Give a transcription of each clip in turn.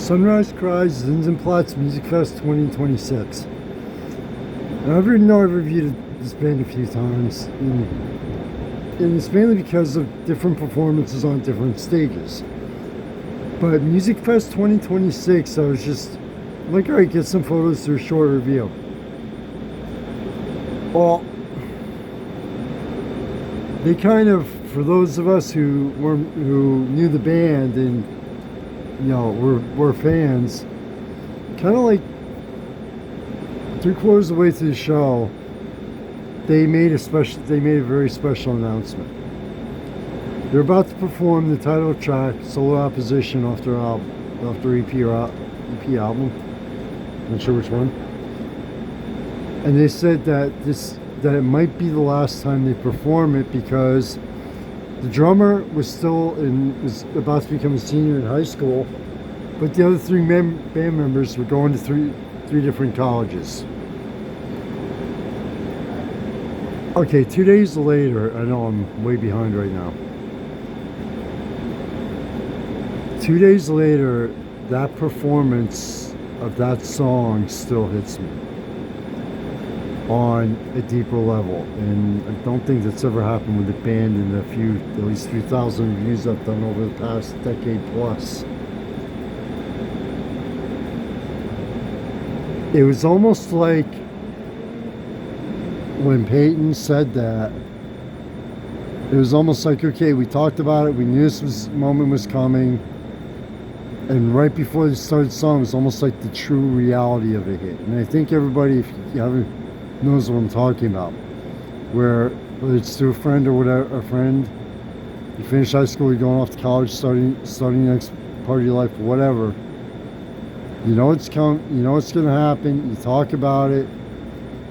Sunrise, Cries, Zinzenplatz, Musikfest 2026. Now, I've reviewed this band a few times, and it's mainly because of different performances on different stages. But Musikfest 2026, I was just like, alright, get some photos through a short review. Well, they kind of, for those of us who knew the band and we're fans, kind of like 3/4 of the way through the show, they made a very special announcement. They're about to perform the title track, Solar Opposition, off their EP album. Not sure which one. And they said that it might be the last time they perform it because the drummer was about to become a senior in high school, but the other three band members were going to three different colleges. Okay, 2 days later, I know I'm way behind right now. 2 days later, that performance of that song still hits me on a deeper level, and I don't think that's ever happened with the band in at least 3,000 reviews I've done over the past decade plus. It was almost like when Peyton said that, it was almost like, okay, we talked about it, we knew this moment was coming, and right before they started the song, it was almost like the true reality of it hit. And I think everybody, if you haven't, knows what I'm talking about. Whether it's through a friend or whatever, you finish high school, you're going off to college, starting the next part of your life, whatever. You know it's going to happen. You talk about it,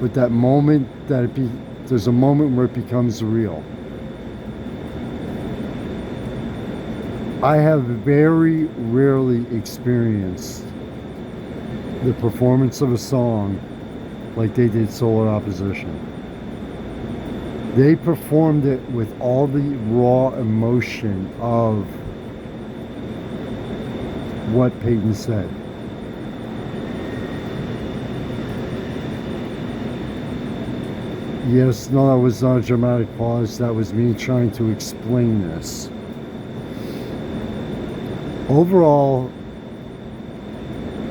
but that moment there's a moment where it becomes real. I have very rarely experienced the performance of a song like they did Solar Opposition. They performed it with all the raw emotion of what Peyton said. Yes, no, that was not a dramatic pause. That was me trying to explain this. Overall,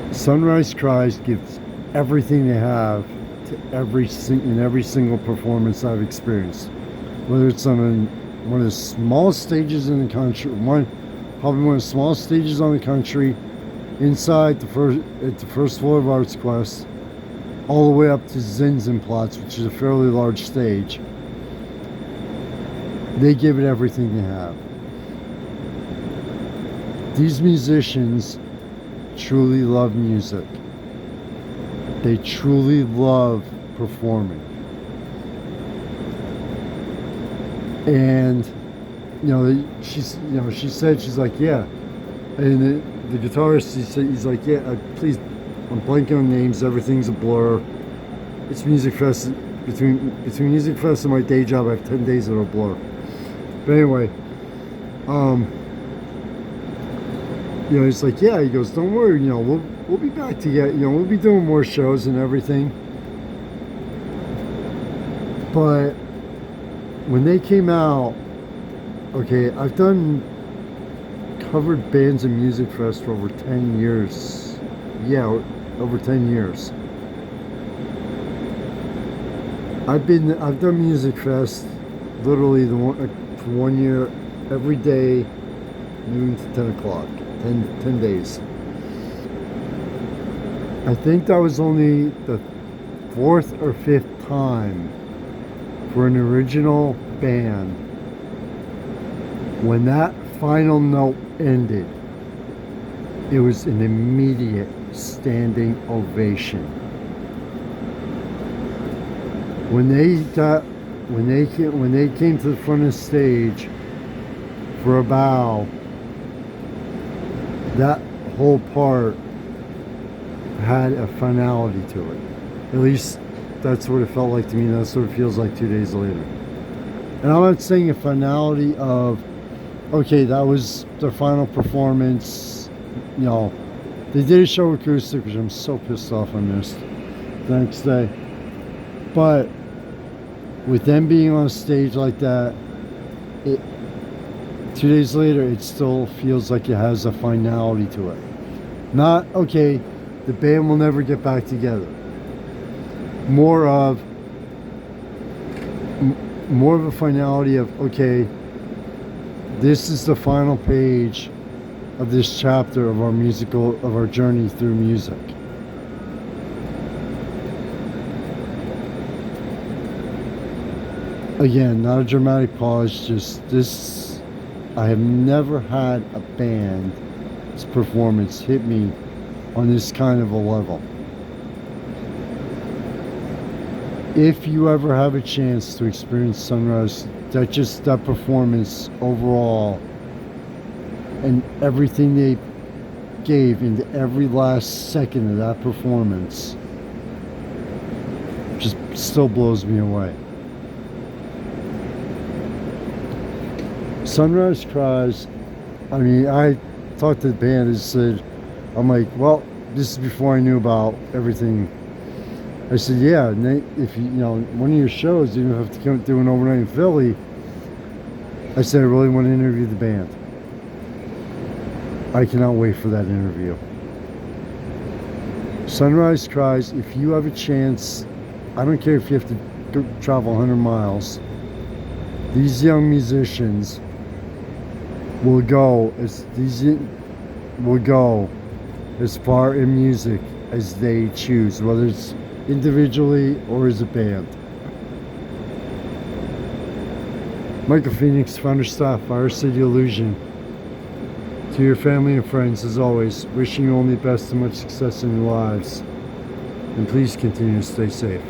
Sunrise Cries gives everything they have to every single performance I've experienced. Whether it's on one of the smallest stages in the country, probably one of the smallest stages on the country, inside at the first floor of Arts Quest, all the way up to Zinzenplatz, which is a fairly large stage. They give it everything they have. These musicians truly love music. They truly love performing. And she said, she's like, yeah. And the guitarist, he's like, yeah, please, I'm blanking on names, everything's a blur. It's Musikfest. Between Musikfest and my day job, I have 10 days that are a blur. But anyway, he's like, yeah, he goes, don't worry, we'll be back together, we'll be doing more shows and everything. But when they came out, okay, I've covered bands in Musikfest for over 10 years. Yeah, over 10 years. I've done Musikfest literally for 1 year, every day, noon to 10 o'clock, 10 days. I think that was only the 4th or 5th time for an original band. When that final note ended, it was an immediate standing ovation. When they came to the front of the stage for a bow, that whole part had a finality to it. At least that's what it felt like to me. That's what it feels like 2 days later. And I'm not saying a finality of, okay, that was their final performance, They did a show acoustic, which I'm so pissed off I missed the next day. But with them being on stage like that, 2 days later, it still feels like it has a finality to it. Not, okay, the band will never get back together. More of a finality of, okay, this is the final page of this chapter of our journey through music. Again, not a dramatic pause, just this. I have never had a band's performance hit me on this kind of a level. If you ever have a chance to experience Sunrise, that performance overall and everything they gave into every last second of that performance just still blows me away. Sunrise, Cries, I mean, I talked to the band and said, I'm like, well, this is before I knew about everything. I said, yeah, Nate, if you know, one of your shows, you have to come do an overnight in Philly. I said, I really want to interview the band. I cannot wait for that interview. Sunrise, Cries, if you have a chance, I don't care if you have to go travel 100 miles, these young musicians will go as far in music as they choose, whether it's individually or as a band. Michael Phoenix, founder staff, FireCity Illusion. To your family and friends, as always, wishing you only the best and much success in your lives. And please continue to stay safe.